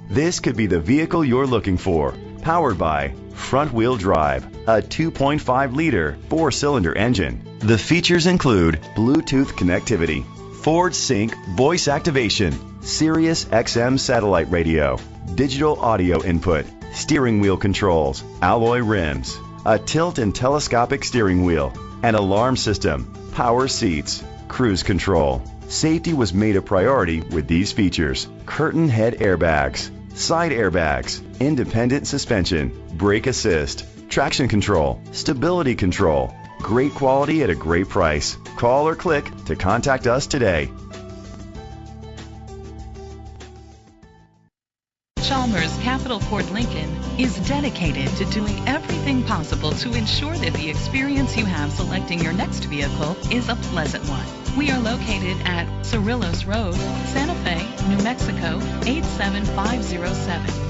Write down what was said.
This could be the vehicle you're looking for. Powered by front-wheel drive, a 2.5-liter 4-cylinder engine. The features include Bluetooth connectivity, Ford Sync voice activation, Sirius XM satellite radio, digital audio input, steering wheel controls, alloy rims, a tilt and telescopic steering wheel, an alarm system, power seats, cruise control. Safety was made a priority with these features: curtain head airbags, side airbags, independent suspension, brake assist, traction control, stability control. Great quality at a great price. Call or click to contact us today. Chalmers Capital Ford Lincoln is dedicated to doing everything possible to ensure that the experience you have selecting your next vehicle is a pleasant one. We are located at Cerrillos Road, Santa Fe, New Mexico 87507.